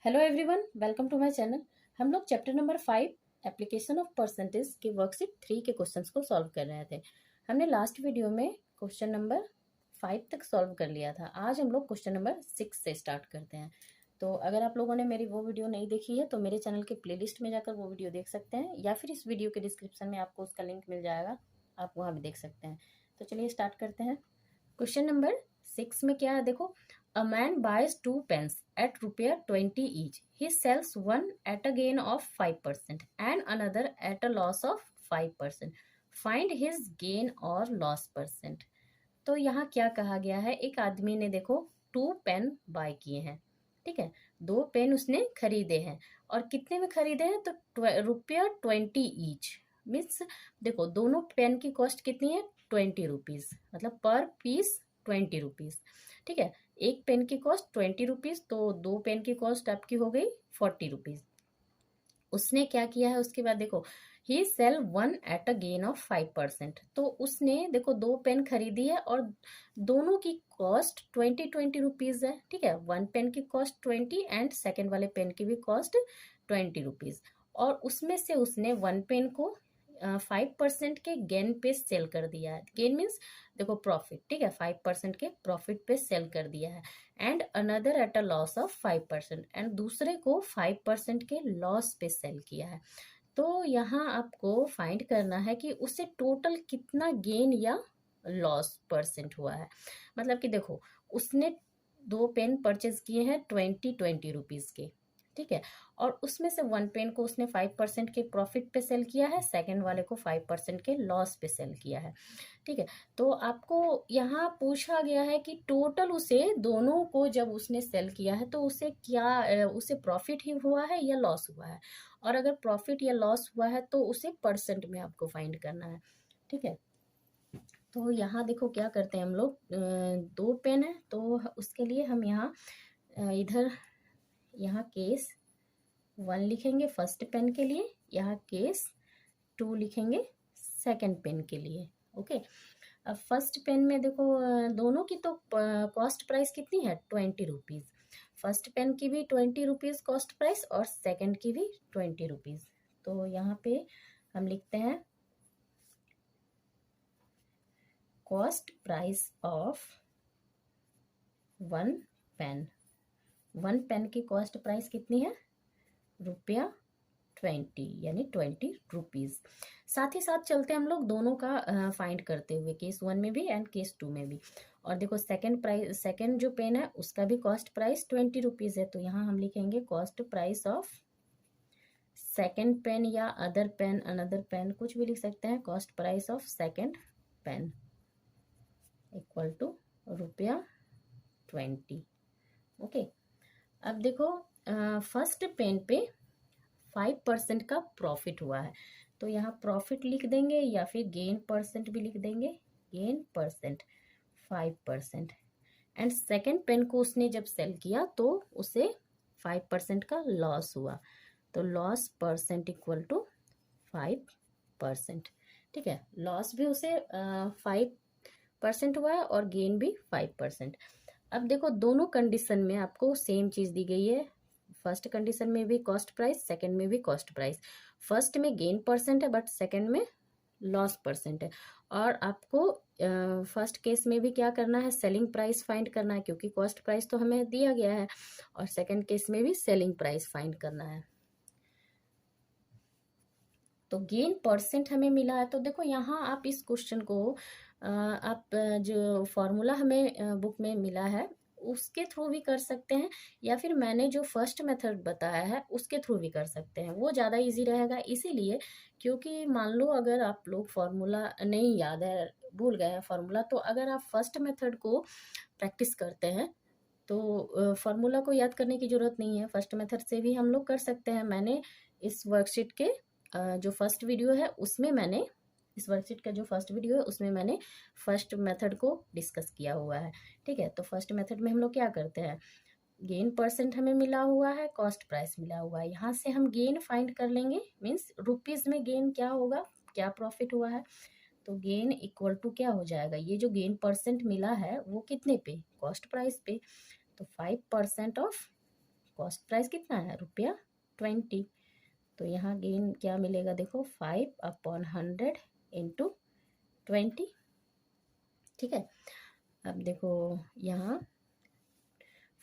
Hello everyone, welcome to my channel. हम लोग chapter number 5 application of percentage के worksheet 3 के क्वेश्चंस को सॉल्व कर रहे थे। हमने लास्ट वीडियो में क्वेश्चन नंबर 5 तक सॉल्व कर लिया था। आज हम लोग क्वेश्चन नंबर 6 से स्टार्ट करते हैं। तो अगर आप लोगों ने मेरी वो वीडियो नहीं देखी है तो मेरे चैनल के प्लेलिस्ट में जाकर वो वीडियो देख सकते हैं, या फिर इस वीडियो के डिस्क्रिप्शन में आपको उसका लिंक मिल जाएगा, आप वहाँ भी देख सकते हैं। तो चलिए स्टार्ट करते हैं। क्वेश्चन नंबर 6 में क्या है, देखो। A man buys 2 pens at ₹20 each. He sells one at a gain of 5% and another at a loss of 5%. Find his gain or loss percent. तो यहाँ क्या कहा गया है, एक आदमी ने देखो 2 पेन बाय किए हैं, ठीक है। 2 पेन उसने खरीदे हैं और कितने में खरीदे हैं, तो ₹20 ईच। मीन्स देखो दोनों पेन की कॉस्ट कितनी है, ₹20, मतलब पर पीस ₹20, ठीक है। एक पेन की कॉस्ट ₹20, तो 2 पेन की कॉस्ट आपकी हो गई ₹40। उसने क्या किया है, उसके बाद देखो ही sale one at a gain of 5%। तो उसने देखो 2 पेन खरीदी है और दोनों की कॉस्ट 20 है, ठीक है। 1 पेन की कॉस्ट 20 एंड सेकेंड वाले पेन की भी कॉस्ट ₹20। और उसमें से उसने 1 पेन को 5% के गेन पे सेल कर दिया है। गेन मीन्स देखो प्रॉफिट, ठीक है। 5% के प्रॉफिट पे सेल कर दिया है। And another at a loss of 5%, and दूसरे को 5% के लॉस पे सेल किया है। तो यहाँ आपको फाइंड करना है कि उसे टोटल कितना गेन या लॉस परसेंट हुआ है। मतलब कि देखो उसने 2 पेन परचेज किए हैं 20 रुपीज़ के, ठीक है। और उसमें से 1 पेन को उसने 5% के प्रॉफिट पे सेल किया है, सेकेंड वाले को 5% के लॉस पे सेल किया है, ठीक है। तो आपको यहाँ पूछा गया है कि टोटल उसे दोनों को जब उसने सेल किया है तो उसे क्या उसे प्रॉफिट ही हुआ है या लॉस हुआ है। और अगर प्रॉफिट या लॉस हुआ है तो उसे परसेंट में आपको फाइंड करना है, ठीक है। तो यहाँ देखो क्या करते हैं हम लोग, 2 पेन है तो उसके लिए हम यहाँ इधर यहाँ केस 1 लिखेंगे फर्स्ट पेन के लिए, यहाँ केस 2 लिखेंगे सेकंड पेन के लिए, ओके। अब फर्स्ट पेन में देखो दोनों की तो कॉस्ट प्राइस कितनी है, ₹20। फर्स्ट पेन की भी ₹20 कॉस्ट प्राइस और सेकंड की भी ₹20। तो यहाँ पे हम लिखते हैं cost price of 1 pen. 1 pen की कॉस्ट प्राइस कितनी है, ₹20, यानी ₹20। साथ ही साथ चलते हम लोग दोनों का फाइंड करते हुए, केस 1 में भी एंड केस 2 में भी। और देखो सेकंड जो पेन है उसका भी कॉस्ट प्राइस ₹20 है, तो यहाँ हम लिखेंगे cost price of second pen या अदर पेन, अनदर पेन, कुछ भी लिख सकते हैं। Cost price of second pen equal to ₹20, okay. अब देखो फर्स्ट पेन पे 5% का प्रॉफिट हुआ है, तो यहाँ प्रॉफिट लिख देंगे या फिर गेन परसेंट भी लिख देंगे। Gain percent 5%। And second pen को उसने जब सेल किया तो उसे 5% का लॉस हुआ, तो लॉस परसेंट इक्वल टू 5%, ठीक है। लॉस भी उसे 5% हुआ है और गेन भी 5%। अब देखो दोनों कंडीशन में आपको सेम चीज़ दी गई है। फर्स्ट कंडीशन में भी कॉस्ट प्राइस, सेकंड में भी कॉस्ट प्राइस। फर्स्ट में गेन परसेंट है बट सेकंड में लॉस परसेंट है। और आपको फर्स्ट केस में भी क्या करना है, सेलिंग प्राइस फाइंड करना है, क्योंकि कॉस्ट प्राइस तो हमें दिया गया है। और सेकंड केस में भी सेलिंग प्राइस फाइंड करना है। तो गेन परसेंट हमें मिला है, तो देखो यहाँ आप इस क्वेश्चन को आप जो फॉर्मूला हमें बुक में मिला है उसके थ्रू भी कर सकते हैं, या फिर मैंने जो फर्स्ट मेथड बताया है उसके थ्रू भी कर सकते हैं, वो ज़्यादा इजी रहेगा। इसीलिए क्योंकि मान लो अगर आप लोग फॉर्मूला नहीं याद है, भूल गए हैं फॉर्मूला, तो अगर आप फर्स्ट मेथड को प्रैक्टिस करते हैं तो फॉर्मूला को याद करने की ज़रूरत नहीं है, फर्स्ट मेथड से भी हम लोग कर सकते हैं। मैंने इस वर्कशीट के जो फर्स्ट वीडियो है उसमें मैंने इस वर्कशीट का जो फर्स्ट वीडियो है उसमें मैंने फर्स्ट मेथड को डिस्कस किया हुआ है, ठीक है। तो फर्स्ट मेथड में हम लोग क्या करते हैं, गेन परसेंट हमें मिला हुआ है, कॉस्ट प्राइस मिला हुआ है, यहाँ से हम गेन फाइंड कर लेंगे। मीन्स रुपीज़ में गेन क्या होगा, क्या प्रॉफिट हुआ है, तो गेन इक्वल टू क्या हो जाएगा, ये जो गेन परसेंट मिला है वो कितने पे, कॉस्ट प्राइस पे। तो 5% ऑफ कॉस्ट प्राइस कितना है ₹20। तो यहाँ गेन क्या मिलेगा देखो 5/100 इंटू 20। ठीक है, अब देखो यहाँ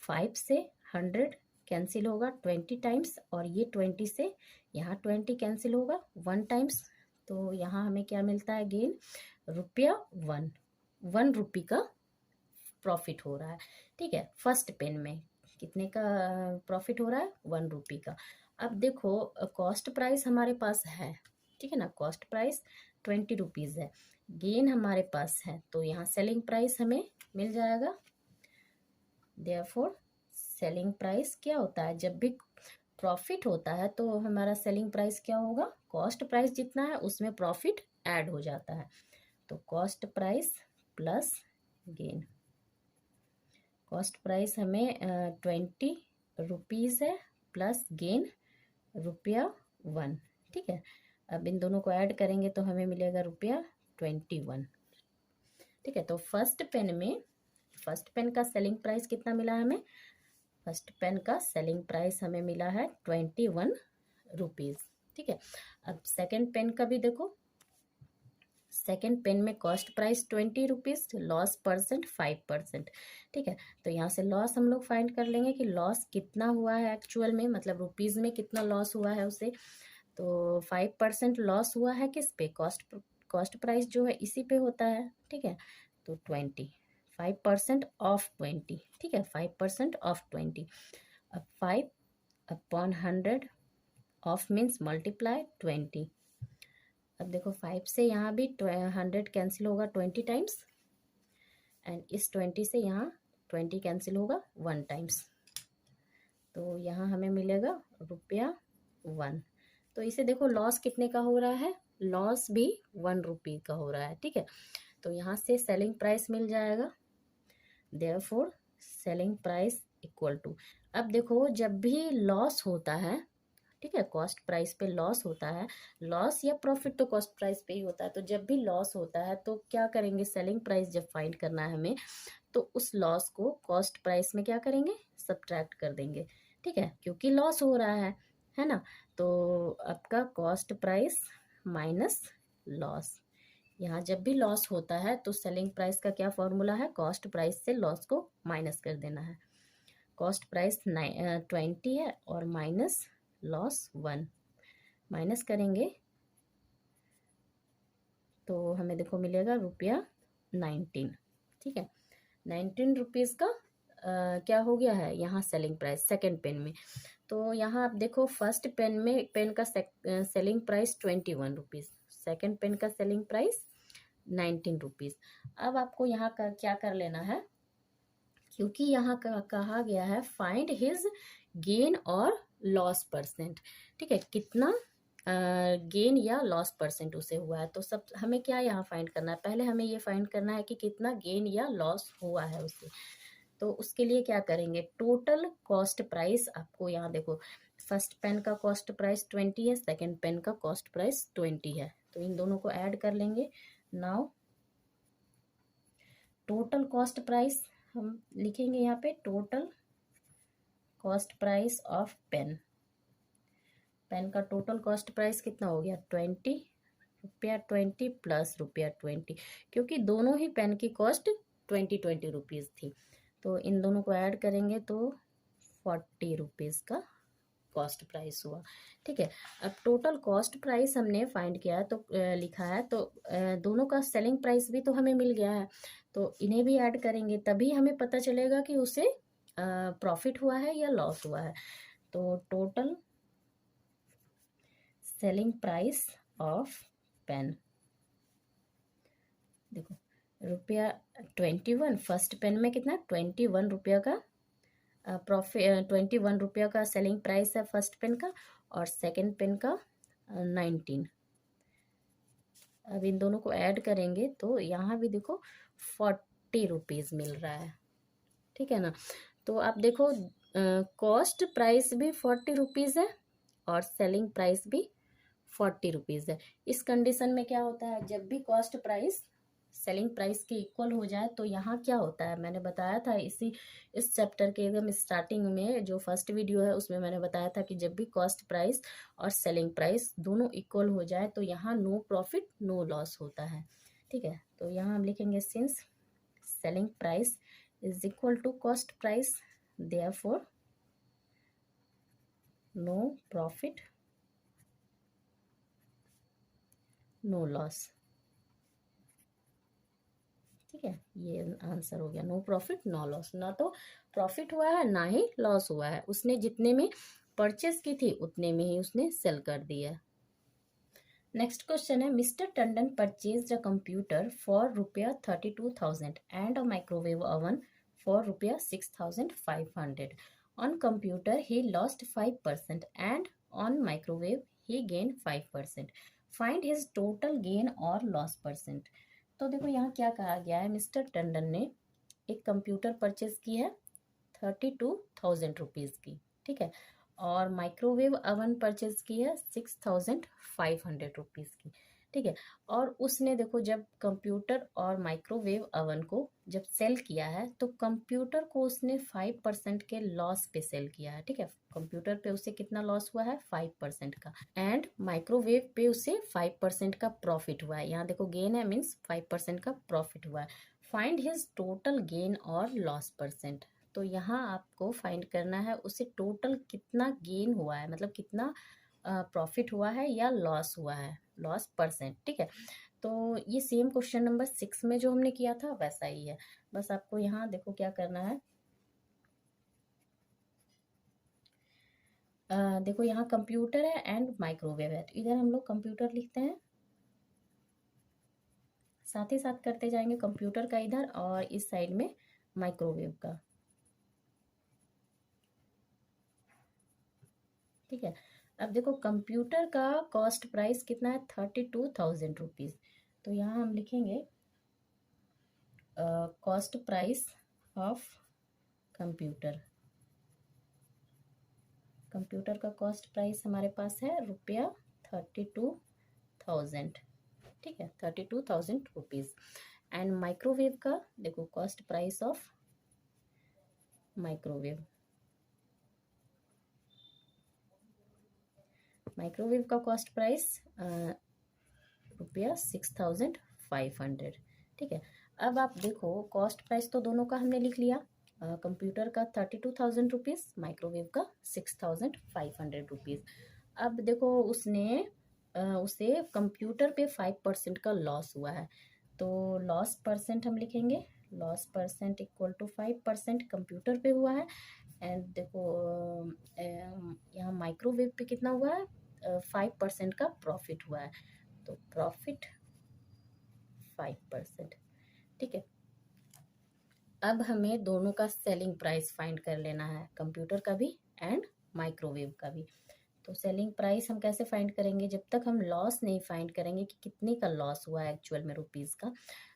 5 से 100 कैंसिल होगा 20 टाइम्स, और ये 20 से यहाँ 20 कैंसिल होगा 1 टाइम्स। तो यहाँ हमें क्या मिलता है गेन ₹1 का प्रॉफिट हो रहा है। ठीक है, फर्स्ट पेन में कितने का प्रॉफिट हो रहा है ₹1 का। अब देखो कॉस्ट प्राइस हमारे पास है, ठीक है ना, कॉस्ट प्राइस ₹20 है, गेन हमारे पास है, तो यहाँ सेलिंग प्राइस हमें मिल जाएगा। देयरफॉर सेलिंग प्राइस क्या होता है, जब भी प्रॉफिट होता है तो हमारा सेलिंग प्राइस क्या होगा, कॉस्ट प्राइस जितना है उसमें प्रॉफिट ऐड हो जाता है। तो cost price plus gain, cost price हमें ₹20 है प्लस गेन ₹1। ठीक है, अब इन दोनों को ऐड करेंगे तो हमें मिलेगा ₹21। ठीक है, तो फर्स्ट पेन का सेलिंग प्राइस कितना मिला हमें, फर्स्ट पेन का सेलिंग प्राइस हमें मिला है ₹21। ठीक है, अब सेकंड पेन का भी देखो, सेकेंड पेन में कॉस्ट प्राइस ₹20, लॉस परसेंट 5%। ठीक है, तो यहाँ से लॉस हम लोग फाइंड कर लेंगे कि लॉस कितना हुआ है एक्चुअल में, मतलब रुपीज़ में कितना लॉस हुआ है उसे। तो 5% लॉस हुआ है किस पे, कॉस्ट प्राइस जो है इसी पे होता है। ठीक है, तो 5% ऑफ 20। ठीक है, 5% ऑफ 20। अब 5/100 ऑफ मीन्स मल्टीप्लाई 20। अब देखो 5 से यहाँ भी 100 कैंसिल होगा 20 टाइम्स, एंड इस 20 से यहाँ 20 कैंसिल होगा 1 टाइम्स। तो यहाँ हमें मिलेगा ₹1। तो इसे देखो लॉस कितने का हो रहा है, लॉस भी ₹1 का हो रहा है। ठीक है, तो यहाँ से सेलिंग प्राइस मिल जाएगा, therefore selling price equal to, अब देखो जब भी लॉस होता है, ठीक है, कॉस्ट प्राइस पे लॉस होता है, लॉस या प्रॉफिट तो कॉस्ट प्राइस पे ही होता है, तो जब भी लॉस होता है तो क्या करेंगे, सेलिंग प्राइस जब फाइंड करना है हमें तो उस लॉस को कॉस्ट प्राइस में क्या करेंगे, सब्ट्रैक्ट कर देंगे। ठीक है, क्योंकि लॉस हो रहा है ना, तो आपका कॉस्ट प्राइस माइनस लॉस, यहाँ जब भी लॉस होता है तो सेलिंग प्राइस का क्या फॉर्मूला है, कॉस्ट प्राइस से लॉस को माइनस कर देना है। कॉस्ट प्राइस 20 है और माइनस लॉस 1, माइनस करेंगे तो हमें देखो मिलेगा ₹19। ठीक है, ₹19 का क्या हो गया है यहाँ सेलिंग प्राइस सेकंड पेन में। तो यहाँ आप देखो फर्स्ट पेन में पेन का सेलिंग प्राइस ₹21, सेकंड पेन का सेलिंग प्राइस ₹19। अब आपको यहाँ का क्या कर लेना है, क्योंकि यहाँ कहा गया है फाइंड हिज गेन और लॉस परसेंट। ठीक है, कितना गेन या लॉस परसेंट उसे हुआ है, तो सब हमें क्या यहाँ फाइंड करना है, पहले हमें ये फाइंड करना है कि कितना गेन या लॉस हुआ है उसे। तो उसके लिए क्या करेंगे, टोटल कॉस्ट प्राइस, आपको यहाँ देखो फर्स्ट पेन का कॉस्ट प्राइस 20 है, सेकंड पेन का कॉस्ट प्राइस 20 है, तो इन दोनों को ऐड कर लेंगे। नाउ टोटल कॉस्ट प्राइस हम लिखेंगे यहाँ पे, total cost price of pen, pen का टोटल कॉस्ट प्राइस कितना हो गया ₹20 प्लस ₹20, क्योंकि दोनों ही पेन की कॉस्ट 20 रुपीज़ थी, तो इन दोनों को ऐड करेंगे तो ₹40 का कॉस्ट प्राइस हुआ। ठीक है, अब टोटल कॉस्ट प्राइस हमने फाइंड किया है तो लिखा है, तो दोनों का सेलिंग प्राइस भी तो हमें मिल गया है, तो इन्हें भी ऐड करेंगे तभी हमें पता चलेगा कि उसे प्रॉफिट हुआ है या लॉस हुआ है। तो total selling price of pen, देखो ₹21, फर्स्ट पेन में कितना ₹21 का प्रॉफिट, ₹21 का सेलिंग प्राइस है फर्स्ट पेन का, और सेकंड पेन का 19। अब इन दोनों को ऐड करेंगे तो यहाँ भी देखो ₹40 मिल रहा है। ठीक है ना, तो आप देखो कॉस्ट प्राइस भी ₹40 है और सेलिंग प्राइस भी ₹40 है। इस कंडीशन में क्या होता है, जब भी कॉस्ट प्राइस सेलिंग प्राइस के इक्वल हो जाए तो यहाँ क्या होता है, मैंने बताया था इस चैप्टर के एकदम स्टार्टिंग में, जो फर्स्ट वीडियो है उसमें मैंने बताया था कि जब भी कॉस्ट प्राइस और सेलिंग प्राइस दोनों इक्वल हो जाए तो यहाँ नो प्रॉफिट नो लॉस होता है। ठीक है, तो यहाँ हम लिखेंगे since selling price is equal to cost price therefore no profit no loss. ठीक है, ये आंसर हो गया, नो प्रॉफिट नो लॉस। ना तो प्रॉफिट हुआ है ना ही लॉस हुआ है, उसने जितने में परचेस की थी उतने में ही उसने सेल कर दिया। नेक्स्ट क्वेश्चन है, mister Tandon purchase a computer for ₹32,000 and a microwave oven for ₹6,500. On computer he lost 5% and on microwave he gain 5%. Find his total gain और लॉस परसेंट। तो देखो यहाँ क्या कहा गया है, मिस्टर टंडन ने एक कंप्यूटर परचेज की है 32,000 रुपीज़ की। ठीक है, और माइक्रोवेव अवन परचेज की है 6,500 रुपीज़ की। ठीक है, और उसने देखो जब कंप्यूटर और माइक्रोवेव अवन को जब सेल किया है तो कंप्यूटर को उसने 5% के लॉस पे सेल किया है। ठीक है, कंप्यूटर पे उसे कितना लॉस हुआ है, 5% का, एंड माइक्रोवेव पे उसे 5% का प्रॉफिट हुआ है। यहाँ देखो गेन है मीन्स 5% का प्रॉफिट हुआ है। फाइंड हिज टोटल गेन और लॉस परसेंट। तो यहाँ आपको फाइंड करना है उसे टोटल कितना गेन हुआ है, मतलब कितना प्रॉफिट हुआ है या लॉस हुआ है, लॉस परसेंट। ठीक है, तो ये सेम क्वेश्चन नंबर 6 में जो हमने किया था वैसा ही है, बस आपको यहाँ देखो क्या करना है। देखो यहाँ कंप्यूटर है एंड माइक्रोवेव है, तो इधर हम लोग कंप्यूटर लिखते हैं, साथ ही साथ करते जाएंगे कंप्यूटर का इधर और इस साइड में माइक्रोवेव का। ठीक है, अब देखो कंप्यूटर का कॉस्ट प्राइस कितना है, 32,000 रुपीज़। तो यहाँ हम लिखेंगे cost price of computer. Computer का कॉस्ट प्राइस हमारे पास है ₹32,000। ठीक है, 32,000 रुपीज़। एंड माइक्रोवेव का देखो cost price of microwave, microwave का कॉस्ट प्राइस ₹6,500। ठीक है, अब आप देखो कॉस्ट प्राइस तो दोनों का हमने लिख लिया, कंप्यूटर का 32,000 रुपीज़, माइक्रोवेव का 6,500 रुपीज़। अब देखो उसे कंप्यूटर पे 5% का लॉस हुआ है, तो लॉस परसेंट हम लिखेंगे, loss percent equal to 5% computer पे हुआ है। एंड देखो यहाँ माइक्रोवेव पे कितना हुआ है, 5% का प्रॉफिट हुआ है, तो प्रॉफिट 5%। ठीक है, अब हमें दोनों का सेलिंग प्राइस फाइंड कर लेना है, कंप्यूटर का भी एंड माइक्रोवेव का भी। तो सेलिंग प्राइस हम कैसे फाइंड करेंगे, जब तक हम लॉस नहीं फाइंड करेंगे कि कितने का लॉस हुआ है एक्चुअल में रुपीज़ का,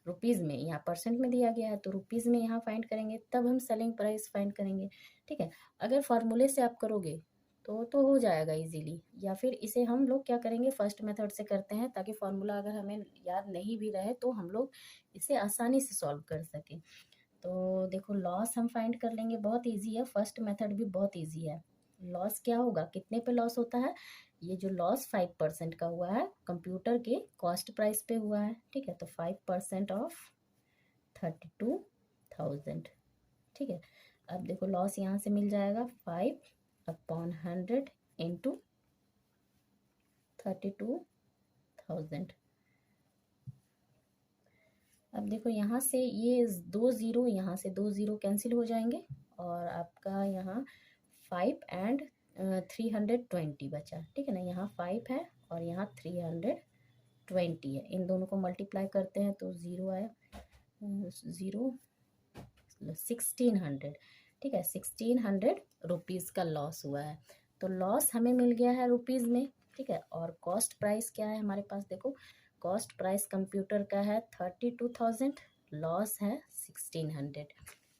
रुपीज़ में, यहाँ परसेंट में दिया गया है तो रुपीज़ में यहाँ फाइंड करेंगे, तब हम सेलिंग प्राइस फाइंड करेंगे। ठीक है, अगर फार्मूले से आप करोगे तो हो जाएगा इजीली, या फिर इसे हम लोग क्या करेंगे, फर्स्ट मेथड से करते हैं ताकि फार्मूला अगर हमें याद नहीं भी रहे तो हम लोग इसे आसानी से सॉल्व कर सकें। तो देखो लॉस हम फाइंड कर लेंगे, बहुत इजी है, फर्स्ट मेथड भी बहुत इजी है। लॉस क्या होगा, कितने पे लॉस होता है, ये जो लॉस 5% का हुआ है कंप्यूटर के कॉस्ट प्राइस पे हुआ है। ठीक है, तो 5% ऑफ 32,000। ठीक है, अब देखो लॉस यहाँ से मिल जाएगा 5/100 इंटू 32,000। अब देखो यहाँ से ये 2 ज़ीरो, यहाँ से 2 ज़ीरो कैंसिल हो जाएंगे और आपका यहाँ 5 एंड 320 बचा। ठीक है ना, यहाँ 5 है और यहाँ 320 है, इन दोनों को मल्टीप्लाई करते हैं तो ज़ीरो आया, 1600। ठीक है, 1600 रुपीज़ का लॉस हुआ है, तो लॉस हमें मिल गया है रुपीज़ में। ठीक है, और कॉस्ट प्राइस क्या है हमारे पास, देखो कॉस्ट प्राइस कंप्यूटर का है 32,000, लॉस है 1600।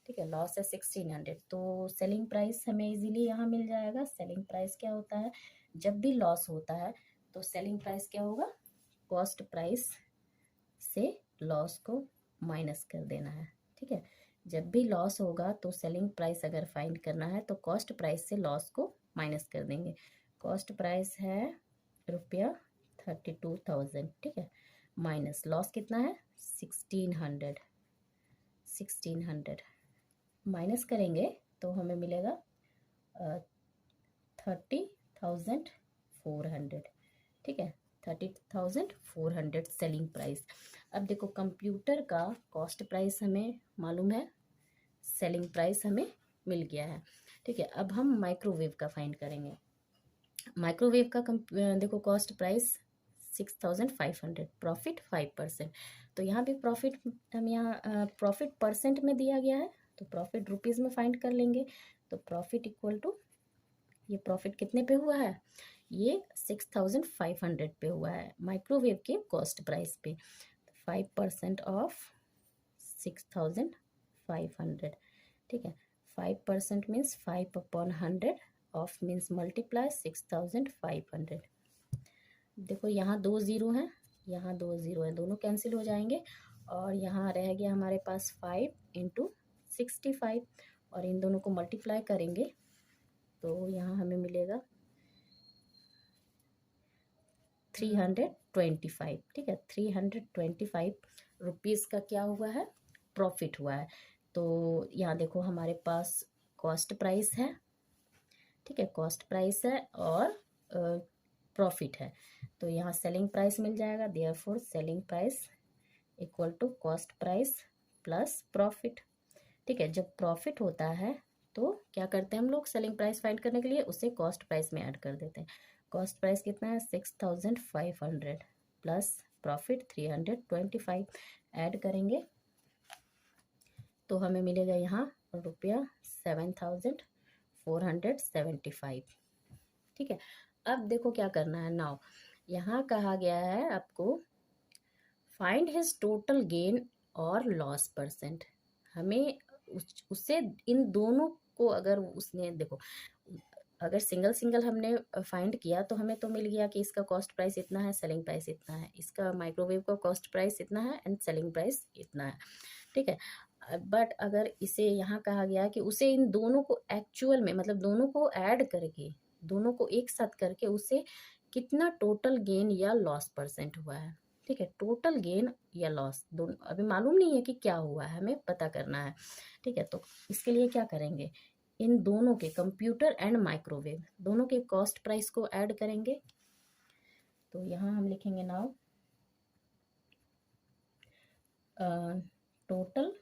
ठीक है, लॉस है 1600, तो सेलिंग प्राइस हमें इजीली यहाँ मिल जाएगा। सेलिंग प्राइस क्या होता है, जब भी लॉस होता है तो सेलिंग प्राइस क्या होगा, कॉस्ट प्राइस से लॉस को माइनस कर देना है। ठीक है, जब भी लॉस होगा तो सेलिंग प्राइस अगर फाइंड करना है तो कॉस्ट प्राइस से लॉस को माइनस कर देंगे। कॉस्ट प्राइस है ₹32,000। ठीक है, माइनस लॉस कितना है 1600 माइनस करेंगे तो हमें मिलेगा 30,400। ठीक है, 30,400 सेलिंग प्राइस। अब देखो कंप्यूटर का कॉस्ट प्राइस हमें मालूम है, सेलिंग प्राइस हमें मिल गया है। ठीक है, अब हम माइक्रोवेव का फाइंड करेंगे। माइक्रोवेव का देखो कॉस्ट प्राइस 6,500, प्रॉफिट 5%। तो यहाँ भी प्रॉफिट हम यहाँ प्रॉफिट परसेंट में दिया गया है तो प्रॉफिट रुपीज़ में फाइंड कर लेंगे। तो प्रॉफिट इक्वल टू, ये प्रॉफिट कितने पे हुआ है, ये 6,500 पे हुआ है माइक्रोवेव के कॉस्ट प्राइस पे। 5% ऑफ 6,500। ठीक है, 5% मीन्स 5/100 ऑफ मीन्स मल्टीप्लाई 6,500। देखो यहाँ 2 ज़ीरो हैं, यहाँ 2 ज़ीरो हैं, दोनों कैंसिल हो जाएंगे और यहाँ रह गया हमारे पास 5 × 65 और इन दोनों को मल्टीप्लाई करेंगे तो यहाँ हमें मिलेगा 325। ठीक है, 325 रुपीज़ का क्या हुआ है, प्रॉफिट हुआ है। तो यहाँ देखो हमारे पास कॉस्ट प्राइस है। ठीक है, कॉस्ट प्राइस है और प्रॉफिट है तो यहाँ सेलिंग प्राइस मिल जाएगा। Therefore selling price equal to cost price plus profit. ठीक है, जब प्रॉफिट होता है तो क्या करते हैं हम लोग, सेलिंग प्राइस फाइंड करने के लिए उसे कॉस्ट प्राइस में ऐड कर देते हैं। कॉस्ट प्राइस कितना है 6,500 प्लस प्रॉफिट 325 ऐड करेंगे तो हमें मिलेगा यहाँ ₹7,475। ठीक है, अब देखो क्या करना है। नाउ यहाँ कहा गया है आपको फाइंड हिज टोटल गेन और लॉस परसेंट। हमें उससे इन दोनों को अगर उसने देखो, अगर सिंगल सिंगल हमने फाइंड किया तो हमें तो मिल गया कि इसका कॉस्ट प्राइस इतना है, सेलिंग प्राइस इतना है, इसका माइक्रोवेव का कॉस्ट प्राइस इतना है एंड सेलिंग प्राइस इतना है। ठीक है, बट अगर इसे यहाँ कहा गया कि उसे इन दोनों को एक्चुअल में मतलब दोनों को ऐड करके, दोनों को एक साथ करके उसे कितना टोटल गेन या लॉस परसेंट हुआ है। ठीक है, टोटल गेन या लॉस दोनों अभी मालूम नहीं है कि क्या हुआ है, हमें पता करना है। ठीक है, तो इसके लिए क्या करेंगे, इन दोनों के कंप्यूटर एंड माइक्रोवेव दोनों के कॉस्ट प्राइस को ऐड करेंगे। तो यहाँ हम लिखेंगे नाउ टोटल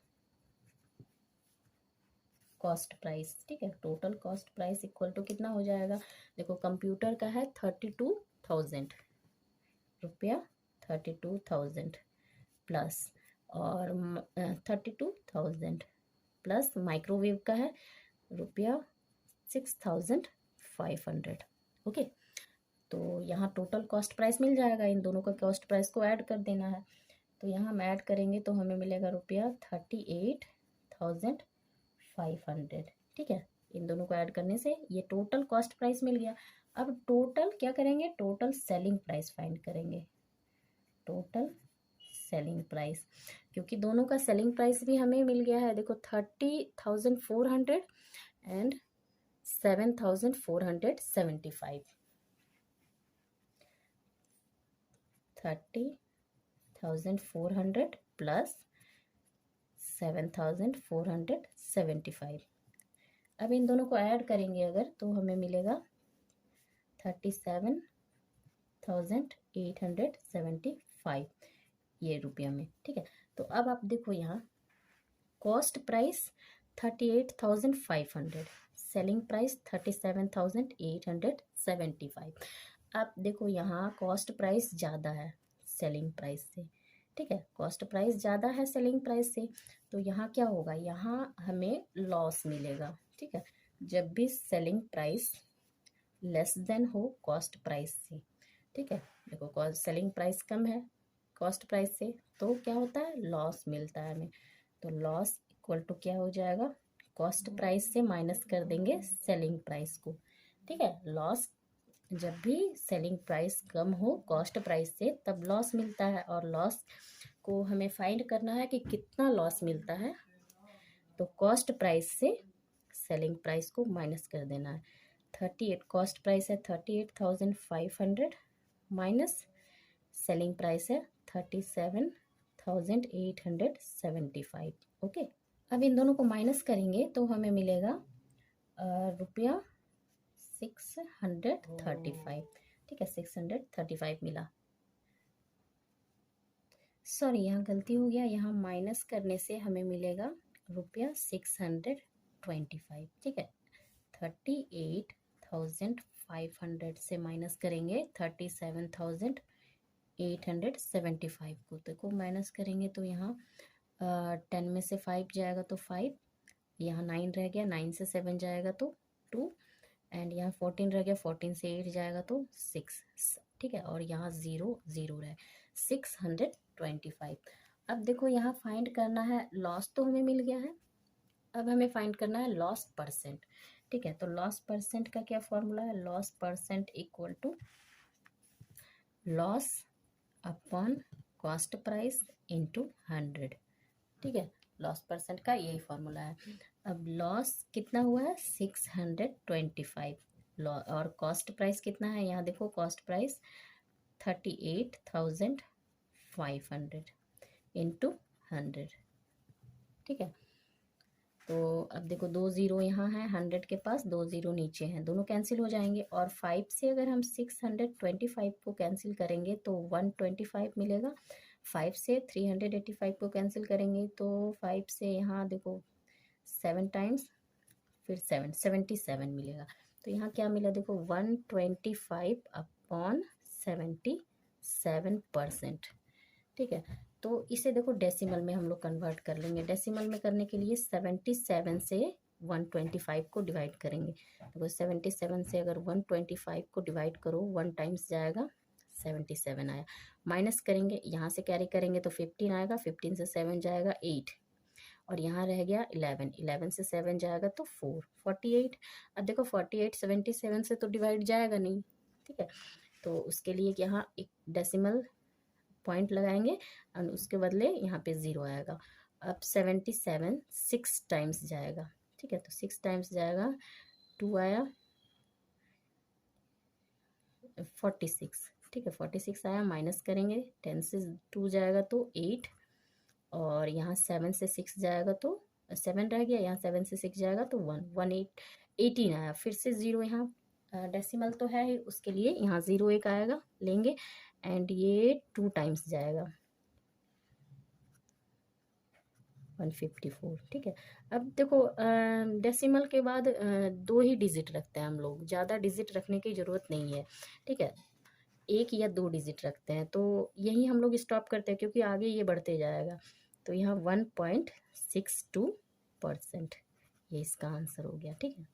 कॉस्ट प्राइस। ठीक है, total cost price equal to कितना हो जाएगा, देखो कंप्यूटर का है 32,000 रुपया, 32,000 प्लस और 32,000 प्लस माइक्रोवेव का है रुपया 6,500। ओके, तो यहाँ टोटल कॉस्ट प्राइस मिल जाएगा, इन दोनों का कॉस्ट प्राइस को ऐड कर देना है। तो यहाँ हम ऐड करेंगे तो हमें मिलेगा रुपया 38,500। ठीक है, इन दोनों को ऐड करने से ये टोटल कॉस्ट प्राइस मिल गया। अब टोटल क्या करेंगे, टोटल सेलिंग प्राइस फाइंड करेंगे। टोटल सेलिंग प्राइस, क्योंकि दोनों का सेलिंग प्राइस भी हमें मिल गया है। देखो 30,400 एंड 7,475। 30,400 प्लस 7,475। अब इन दोनों को ऐड करेंगे अगर तो हमें मिलेगा 37,875 ये रुपया में। ठीक है, तो अब आप देखो यहाँ कॉस्ट प्राइस 38,500, सेलिंग प्राइस 37,875। अब देखो यहाँ कॉस्ट प्राइस ज़्यादा है सेलिंग प्राइस से। ठीक है, कॉस्ट प्राइस ज़्यादा है सेलिंग प्राइस से तो यहाँ क्या होगा, यहाँ हमें लॉस मिलेगा। ठीक है, जब भी सेलिंग प्राइस लेस देन हो कॉस्ट प्राइस से। ठीक है, देखो सेलिंग प्राइस कम है कॉस्ट प्राइस से तो क्या होता है, लॉस मिलता है हमें। तो लॉस इक्वल टू क्या हो जाएगा, कॉस्ट प्राइस से माइनस कर देंगे सेलिंग प्राइस को। ठीक है, लॉस जब भी सेलिंग प्राइस कम हो कॉस्ट प्राइस से तब लॉस मिलता है और लॉस को हमें फाइंड करना है कि कितना लॉस मिलता है। तो कॉस्ट प्राइस से सेलिंग प्राइस को माइनस कर देना है। 38 कॉस्ट प्राइस है 38,500 माइनस सेलिंग प्राइस है 37,875। ओके, अब इन दोनों को माइनस करेंगे तो हमें मिलेगा रुपया 635। ठीक है, 635 मिला। सॉरी, यहाँ गलती हो गया, यहाँ माइनस करने से हमें मिलेगा रुपया 625। ठीक है, 38,500 से माइनस करेंगे 37,875 को। देखो माइनस करेंगे तो यहाँ 10 में से 5 जाएगा तो 5, यहाँ 9 रह गया, 9 से 7 जाएगा तो 2, एंड यहाँ 14 रह गया, 14 से 8 जाएगा तो 6। ठीक है, और यहाँ 0 0 रहे, 625। अब देखो यहाँ फाइंड करना है, लॉस तो हमें मिल गया है, अब हमें फाइंड करना है लॉस परसेंट। ठीक है, तो लॉस परसेंट का क्या फॉर्मूला है? Loss percent equal to loss upon cost price into 100। ठीक है, लॉस परसेंट का यही फॉर्मूला है। अब लॉस कितना हुआ है? 625, और कॉस्ट प्राइस कितना है? यहाँ देखो कॉस्ट प्राइस 38,500 इंटू 100। ठीक है, तो अब देखो 2 0 यहाँ है, 100 के पास 2 0 नीचे हैं, दोनों कैंसिल हो जाएंगे। और 5 से अगर हम 625 को कैंसिल करेंगे तो 125 मिलेगा। 5 से 385 को कैंसिल करेंगे तो 5 से यहाँ देखो 7 टाइम्स, फिर 7 77 मिलेगा। तो यहाँ क्या मिला देखो 125 अपॉन 77%। ठीक है, तो इसे देखो डेसिमल में हम लोग कन्वर्ट कर लेंगे। डेसिमल में करने के लिए 77 से 125 को डिवाइड करेंगे। देखो 77 से अगर 125 को डिवाइड करो, 1 टाइम्स जाएगा 77 आया, माइनस करेंगे, यहाँ से कैरी करेंगे तो 15 आएगा, 15 से 7 जाएगा 8, और यहाँ रह गया 11, 11 से 7 जाएगा तो 4, 48। अब देखो 48 77 से तो डिवाइड जाएगा नहीं। ठीक है, तो उसके लिए यहाँ एक डेसिमल पॉइंट लगाएंगे और उसके बदले यहाँ पे 0 आएगा। अब 77 6 टाइम्स जाएगा। ठीक है, तो 6 टाइम्स जाएगा, 2 आया, 46। ठीक है, 46 आया, माइनस करेंगे, 10 से 2 जाएगा तो 8, और यहाँ 7 से 6 जाएगा तो 7 रह गया, यहाँ 7 से 6 जाएगा तो 1, 18 आया, फिर से 0 यहाँ डेसिमल तो है ही, उसके लिए यहाँ 0 एक आएगा लेंगे, एंड ये 2 टाइम्स जाएगा 154। ठीक है, अब देखो डेसिमल के बाद 2 ही डिजिट रखते हैं हम लोग, ज़्यादा डिजिट रखने की ज़रूरत नहीं है। ठीक है, 1 या 2 डिजिट रखते हैं, तो यही हम लोग स्टॉप करते हैं क्योंकि आगे ये बढ़ते जाएगा। तो यहाँ 1.62%, ये इसका आंसर हो गया। ठीक है,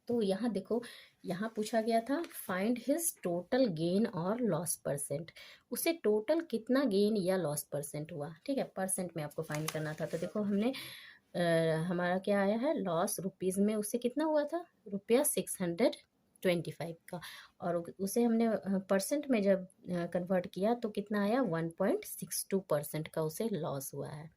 तो यहाँ देखो, यहाँ पूछा गया था फाइंड हिज टोटल गेन और लॉस परसेंट, उसे टोटल कितना गेन या लॉस परसेंट हुआ। ठीक है, परसेंट में आपको फाइंड करना था। तो देखो हमने हमारा क्या आया है, लॉस रुपीज़ में उसे कितना हुआ था, रुपया 625 का, और उसे हमने परसेंट में जब कन्वर्ट किया तो कितना आया, 1.62% का उसे लॉस हुआ है।